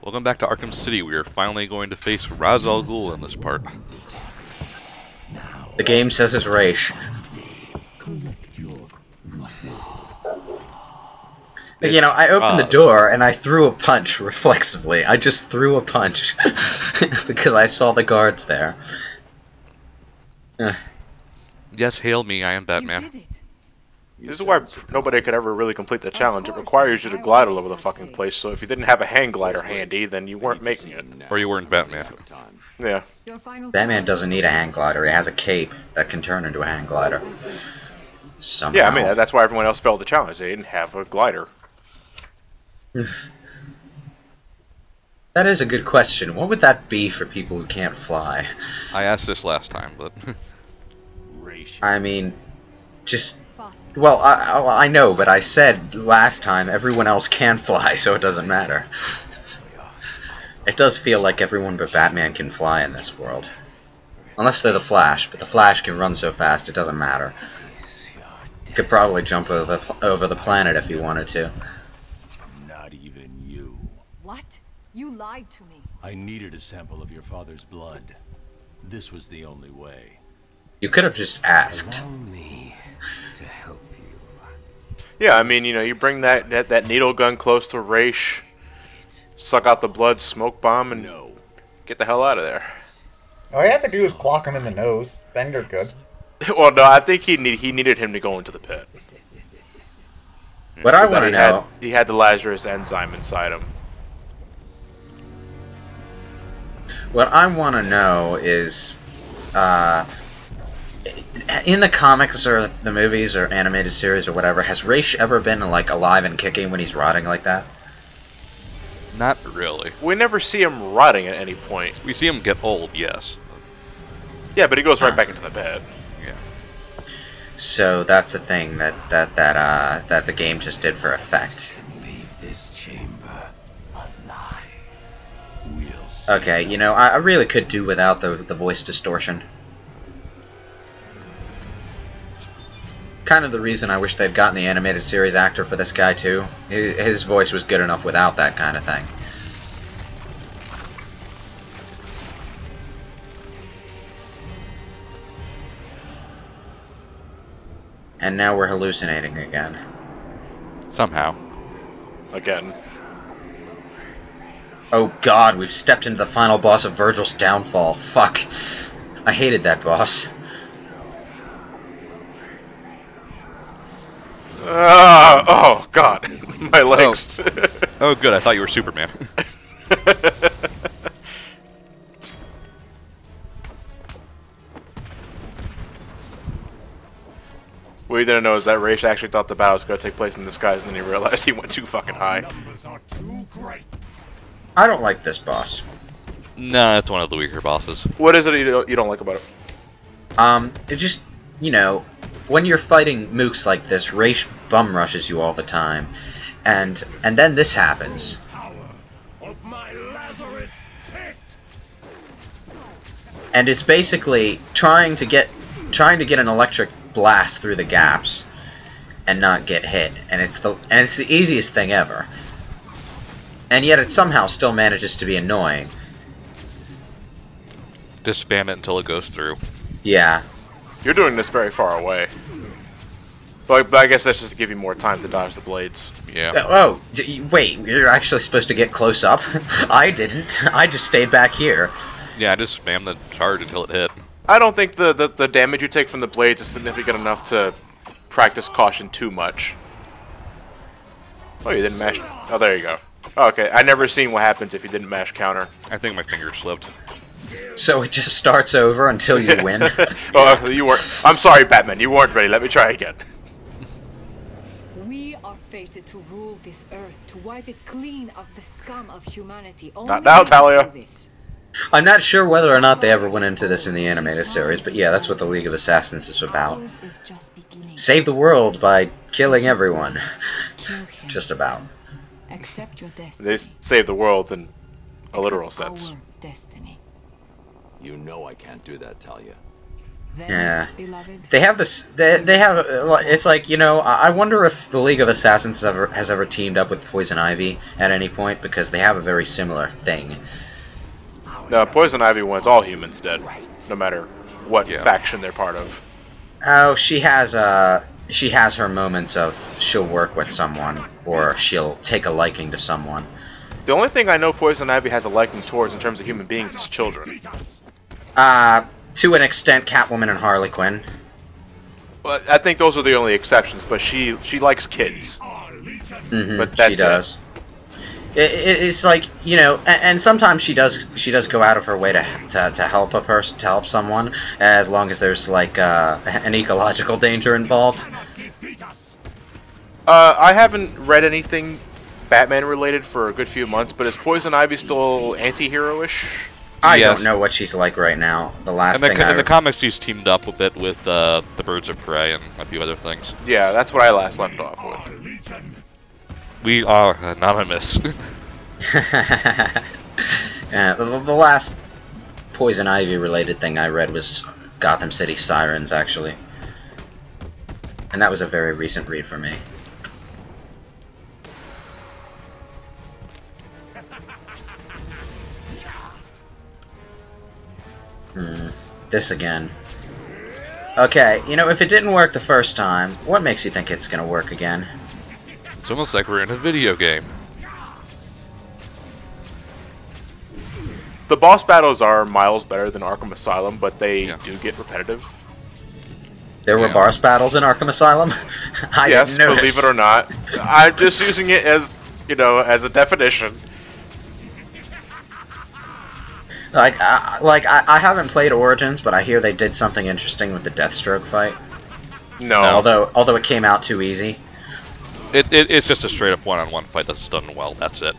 Welcome back to Arkham City. We are finally going to face Ra's al Ghul in this part. The game says it's Raish. You know, I opened the door and I threw a punch reflexively. I just threw a punch because I saw the guards there. Yes, hail me, I am Batman. This is why nobody could ever really complete the challenge. It requires you to glide all over the fucking place, so if you didn't have a hang glider handy, then you weren't making it. Or you weren't Batman. Yeah. Batman doesn't need a hang glider. He has a cape that can turn into a hang glider. Somehow. Yeah, I mean, that's why everyone else failed the challenge. They didn't have a glider. That is a good question. What would that be for people who can't fly? I asked this last time, but... I mean, just... Well, I know, but I said last time everyone else can fly, so it doesn't matter. It does feel like everyone but Batman can fly in this world. Unless they're the Flash, but the Flash can run so fast it doesn't matter. He could probably jump over the planet if he wanted to. Not even you. What? You lied to me. I needed a sample of your father's blood. This was the only way. You could have just asked. Allow me to help you. Yeah, I mean, you know, you bring that needle gun close to Raish, suck out the blood, smoke bomb, and get the hell out of there. All you have to do is clock him in the nose. Then you're good. Well, no, I think he needed him to go into the pit. What I want to know... He had the Lazarus enzyme inside him. What I want to know is... in the comics or the movies or animated series or whatever, has Raish ever been like alive and kicking when he's rotting like that? Not really. We never see him rotting at any point. We see him get old, yes. Yeah, but he goes right back into the bed. Yeah. So that's the thing that the game just did for effect. Leave this chamber alive. We'll see. Okay, you know, I really could do without the voice distortion. Kind of the reason I wish they'd gotten the animated series actor for this guy too. His voice was good enough without that kind of thing. And now we're hallucinating again. Somehow. Again. Oh god, we've stepped into the final boss of Virgil's downfall. Fuck. I hated that boss. Oh god, my legs. Oh good, I thought you were Superman. What you didn't know is that Raish actually thought the battle was going to take place in the skies, and then he realized he went too fucking high. I don't like this boss. Nah, it's one of the weaker bosses. What is it you don't like about it? It just, you know, when you're fighting mooks like this, Raish bum rushes you all the time, and then this happens. And it's basically trying to get an electric blast through the gaps and not get hit, and it's the easiest thing ever. And yet it somehow still manages to be annoying. Just spam it until it goes through. Yeah. You're doing this very far away. But I guess that's just to give you more time to dodge the blades. Yeah. Oh, wait, you're actually supposed to get close up? I didn't. I just stayed back here. Yeah, I just spam the charge until it hit. I don't think the damage you take from the blades is significant enough to practice caution too much. Oh, you didn't mash... Oh, there you go. Okay, I never seen what happens if you didn't mash counter. I think my finger slipped. So it just starts over until you win? Oh, you weren't... I'm sorry, Batman, you weren't ready. Let me try again. We are fated to rule this earth, to wipe it clean of the scum of humanity. Not now, Talia. I'm not sure whether or not they ever went into this in the animated series, but yeah, that's what the League of Assassins is about. Save the world by killing everyone. Just about. Accept your destiny. They save the world in a literal sense. Destiny. You know I can't do that, Talia. Then, Yeah. beloved, They have this. They have. It's like, you know. I wonder if the League of Assassins has ever teamed up with Poison Ivy at any point, because they have a very similar thing. No, Poison Ivy wants all humans dead, no matter what faction they're part of. Oh, she has her moments of she'll work with someone or she'll take a liking to someone. The only thing I know Poison Ivy has a liking towards in terms of human beings is children. To an extent, Catwoman and Harley Quinn. But I think those are the only exceptions. But she likes kids. But that's she does. It's like, you know, and sometimes she does go out of her way to help a person, to help someone, as long as there's like an ecological danger involved. I haven't read anything Batman related for a good few months, but is Poison Ivy still anti-hero-ish? I don't know what she's like right now. The last thing in the comics, she's teamed up a bit with the Birds of Prey and a few other things. Yeah, that's what I last left off with. We are anonymous. Yeah, the last Poison Ivy related thing I read was Gotham City Sirens, actually. And that was a very recent read for me. This again. Okay, you know, if it didn't work the first time, what makes you think it's gonna work again? It's almost like we're in a video game. The boss battles are miles better than Arkham Asylum, but they do get repetitive. There were boss battles in Arkham Asylum? Yes, believe it or not. I'm just using it as, you know, as a definition. I haven't played Origins, but I hear they did something interesting with the Deathstroke fight. No. Although it came out too easy. It's just a straight up one-on-one fight that's done well. That's it.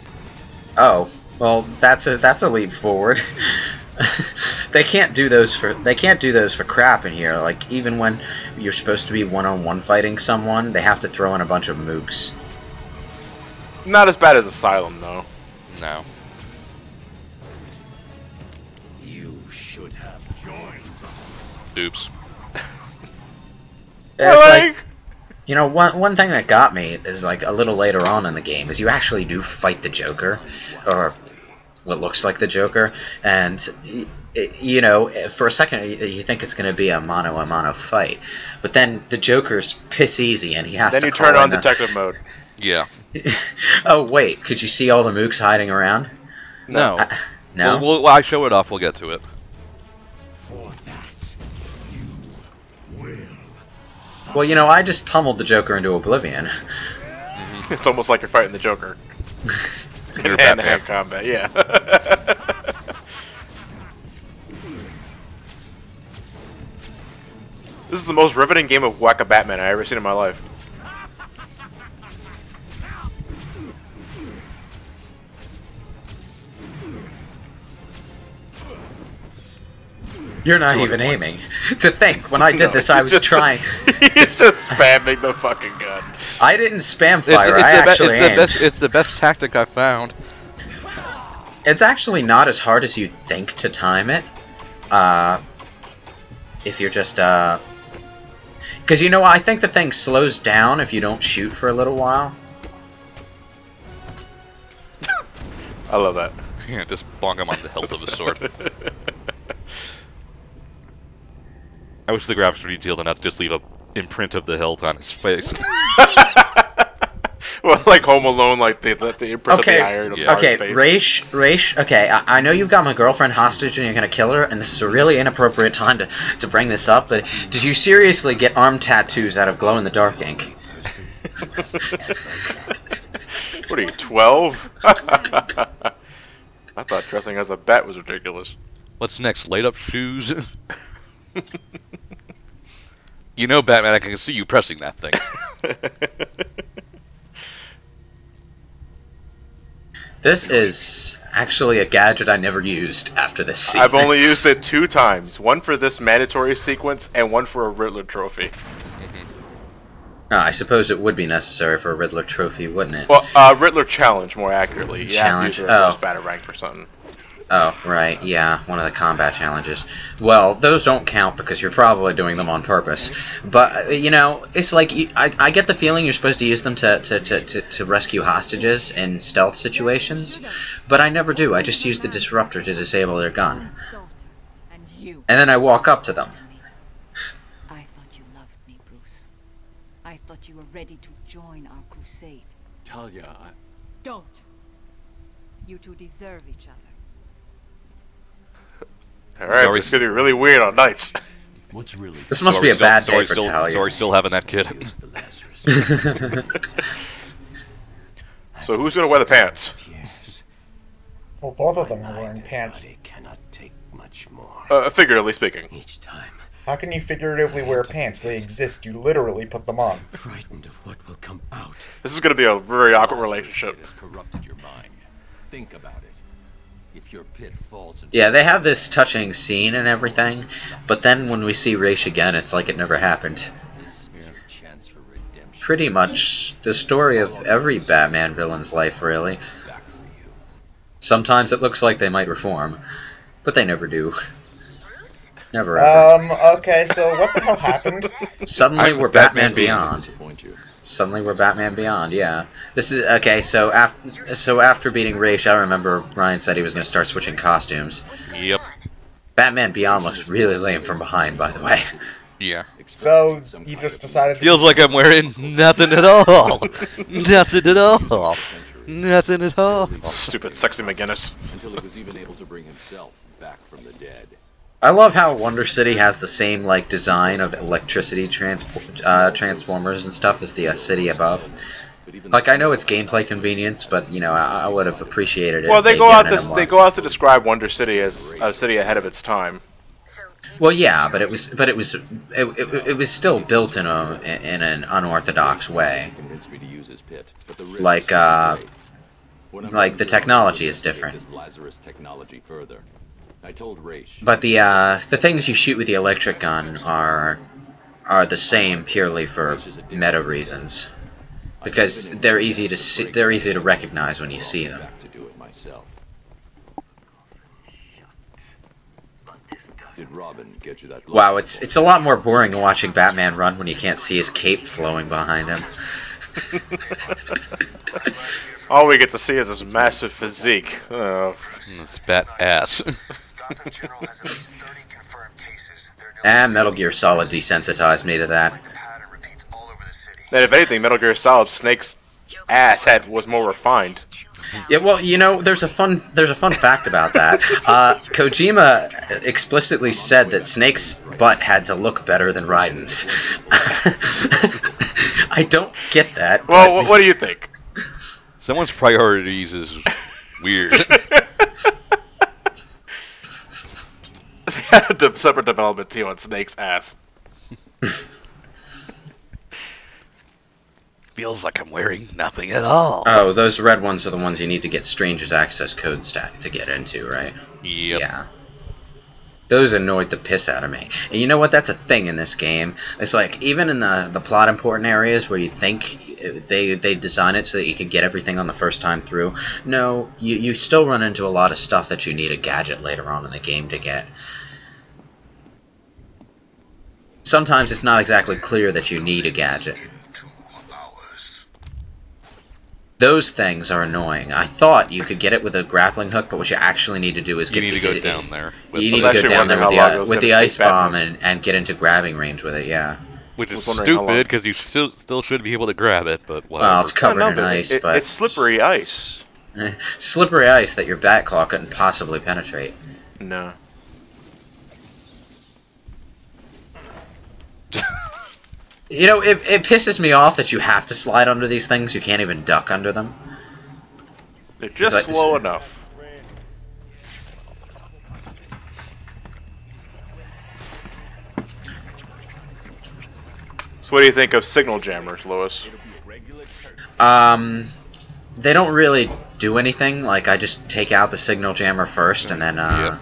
Oh, well, that's a leap forward. They can't do those for crap in here. Like, even when you're supposed to be one-on-one fighting someone, they have to throw in a bunch of mooks. Not as bad as Asylum, though. No. Oops. It's like, you know, one thing that got me is, like, a little later on in the game is you actually do fight the Joker, or what looks like the Joker, and you know, for a second you think it's going to be a mano-a-mano fight, but then the Joker's piss easy and he has to. Then you turn on detective mode. Yeah. Oh wait, could you see all the mooks hiding around? No. No. Well, I show it off. We'll get to it. Well, you know, I just pummeled the Joker into oblivion. It's almost like you're fighting the Joker. You're in hand-to-hand combat, yeah. This is the most riveting game of Whack-A-Batman I've ever seen in my life. You're not even aiming. To think, when I did this, I was trying. He's just spamming the fucking gun. I didn't spam fire. I actually aimed. It's the best tactic I've found. It's actually not as hard as you'd think to time it. If you're just because, you know, I think the thing slows down if you don't shoot for a little while. I love that. Yeah, just bonk him on the hilt of his sword. I wish the graphics were detailed enough to just leave a imprint of the hilt on his face. Well, like Home Alone, like the imprint of the iron on okay, his face. Raish, okay, I know you've got my girlfriend hostage and you're gonna kill her, and this is a really inappropriate time to bring this up, but did you seriously get arm tattoos out of glow-in-the-dark ink? What are you, 12? I thought dressing as a bat was ridiculous. What's next? Light up shoes? You know, Batman, I can see you pressing that thing. This is actually a gadget I never used after this scene. I've only used it 2 times. One for this mandatory sequence, and one for a Riddler trophy. I suppose it would be necessary for a Riddler trophy, wouldn't it? Well, Riddler challenge, more accurately. You have to use a reverse battle rank for something. Oh, right, yeah, one of the combat challenges. Well, those don't count because you're probably doing them on purpose. But, you know, it's like, I get the feeling you're supposed to use them to rescue hostages in stealth situations, but I never do. I just use the disruptor to disable their gun. And then I walk up to them. I thought you loved me, Bruce. I thought you were ready to join our crusade. Talia, Don't. You two deserve each other. Alright, it's gonna be really weird on nights. what's really This must be a bad day for Talia. Talia. Sorry, still having that kid. Here's the Lazarus. So who's gonna wear the pants? Yes. Well, both of them are wearing pants. Body cannot take much more. Figuratively speaking. Each time, How can you figuratively wear pants? They exist. You literally put them on. frightened of what will come out. This is gonna be a very awkward relationship. It has corrupted your mind. Think about it. If your pit falls into Yeah, they have this touching scene and everything, but then when we see Raish again, it's like it never happened. this chance for redemption, Pretty much the story of every Batman villain's life, really. back for you. Sometimes it looks like they might reform, but they never do. Never ever. Okay, so what the hell happened? Suddenly we're Batman Beyond. Disappoint you. Suddenly we're Batman Beyond, yeah. This is okay. So after beating Raish, I remember Ryan said he was going to start switching costumes. Yep. Batman Beyond looks really lame from behind, by the way. Yeah. So, you just decided to... Feels like I'm wearing nothing at all. Nothing at all. Nothing at all. Stupid sexy McGinnis. Until he was even able to bring himself back from the dead. I love how Wonder City has the same like design of electricity transformers and stuff as the city above. Like I know it's gameplay convenience, but you know I would have appreciated it. Well, if they'd they go given out to describe Wonder City as a city ahead of its time. Well, yeah, but it was still built in an unorthodox way. Convinced me to use his pit, but the Like the technology is different. Lazarus technology further. I told Raish. But the things you shoot with the electric gun are the same purely for meta reasons, because they're easy to see, they're easy to recognize when you see them. Back to do it myself. Did Robin get you that? Wow, it's a lot more boring watching Batman run when you can't see his cape flowing behind him. All we get to see is this massive physique. Oh. It's bat ass. And Metal Gear Solid desensitized me to that. And if anything, Metal Gear Solid Snake's ass was more refined. Yeah, well, you know, there's a fun fact about that. Kojima explicitly said that Snake's butt had to look better than Raiden's. I don't get that. Well, what do you think? Someone's priorities is weird. Separate development team on Snake's ass. Feels like I'm wearing nothing at all. Oh, those red ones are the ones you need to get Stranger's Access code stack to get into, right? Yep. Yeah. Those annoyed the piss out of me. And you know what? That's a thing in this game. It's like, even in the plot important areas where you think they design it so that you can get everything on the first time through, no, you still run into a lot of stuff that you need a gadget later on in the game to get. Sometimes it's not exactly clear that you need a gadget. Those things are annoying. I thought you could get it with a grappling hook, but what you actually need to do is You need to go down there. You need to go down there with the ice bomb and get into grabbing range with it, yeah. Which is stupid, because you still should be able to grab it, but whatever. Well, it's covered in ice, but... It's slippery ice. Slippery ice that your Batclaw couldn't possibly penetrate. No. You know, it pisses me off that you have to slide under these things. You can't even duck under them. They're just slow enough. So what do you think of signal jammers, Lewis? They don't really do anything. Like, I just take out the signal jammer first, and then, Yep.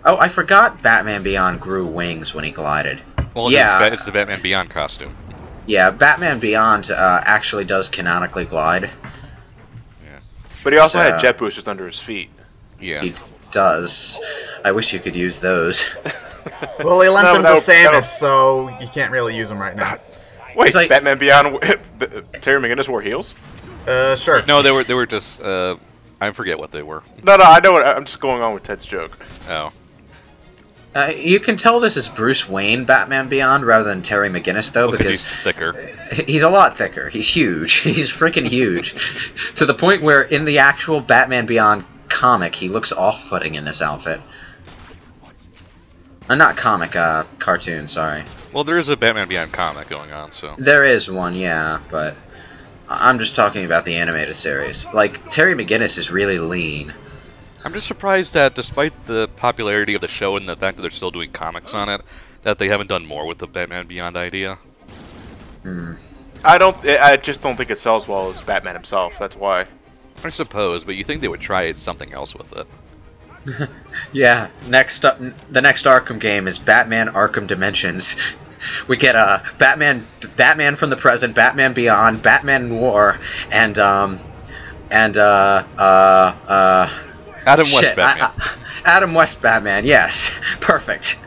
Oh, I forgot Batman Beyond grew wings when he glided. Well, yeah, it's the Batman Beyond costume. Yeah, Batman Beyond actually does canonically glide. Yeah. But he also had jet boost just under his feet. Yeah. He does. I wish you could use those. Well, he lent No, them that to would- Samus, so you can't really use them right now. Wait, It's like- Batman Beyond, Terry McGinnis wore heels? Sure. No, they were just I forget what they were. No, I know what. I'm just going on with Ted's joke. Oh. You can tell this is Bruce Wayne Batman Beyond rather than Terry McGinnis, though, Well, 'cause he's because thicker. he's a lot thicker. He's huge. He's freaking huge. To the point where in the actual Batman Beyond comic, he looks off-putting in this outfit. Not comic, cartoon, sorry. Well, there is a Batman Beyond comic going on, so. There is one, yeah, but I'm just talking about the animated series. Like, Terry McGinnis is really lean. I'm just surprised that despite the popularity of the show and the fact that they're still doing comics on it, that they haven't done more with the Batman Beyond idea. I just don't think it sells well as Batman himself. That's why. I suppose, but you think they would try something else with it. Yeah, next up, the next Arkham game is Batman Arkham Dimensions. We get Batman from the present, Batman Beyond, Batman Noir, and Adam West shit, Batman. Adam West Batman, yes. Perfect.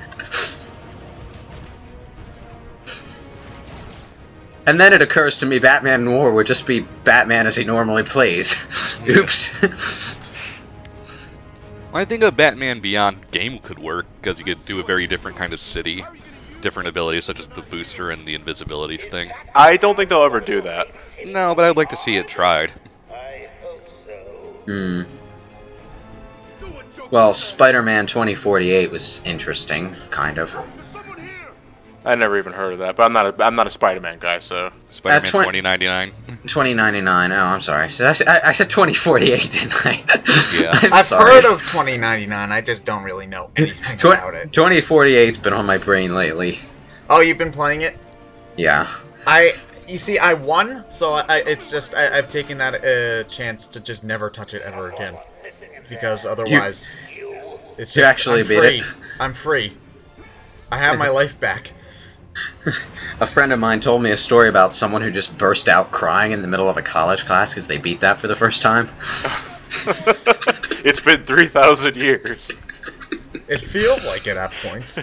And then it occurs to me Batman Noir would just be Batman as he normally plays. Oops. I think a Batman Beyond game could work, because you could do a very different kind of city. Different abilities, such as the booster and the invisibility thing. I don't think they'll ever do that. No, but I'd like to see it tried. Well, Spider-Man 2048 was interesting, kind of. I never even heard of that, but I'm not a Spider-Man guy, so. Spider-Man 20 2099. 2099. Oh, I'm sorry. I said 2048, didn't I? Yeah. I'm sorry. I've heard of 2099. I just don't really know anything about it. 2048's been on my brain lately. Oh, you've been playing it? Yeah. You see, I won, so it's just I've taken that chance to just never touch it ever again, because otherwise, it's just actually I'm beat free. it? I'm free. I have my life back. A friend of mine told me a story about someone who just burst out crying in the middle of a college class because they beat that for the first time. It's been 3,000 years. It feels like it at points.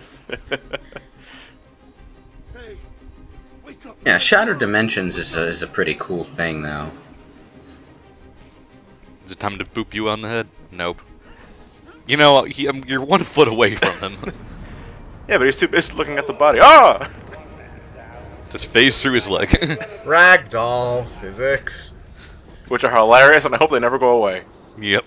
Yeah, Shattered Dimensions is a pretty cool thing, though. Is it time to boop you on the head? Nope. You know, you're 1 foot away from him. Yeah, but he's too busy looking at the body. Ah! Just phase through his leg. Ragdoll physics. Which are hilarious, and I hope they never go away. Yep.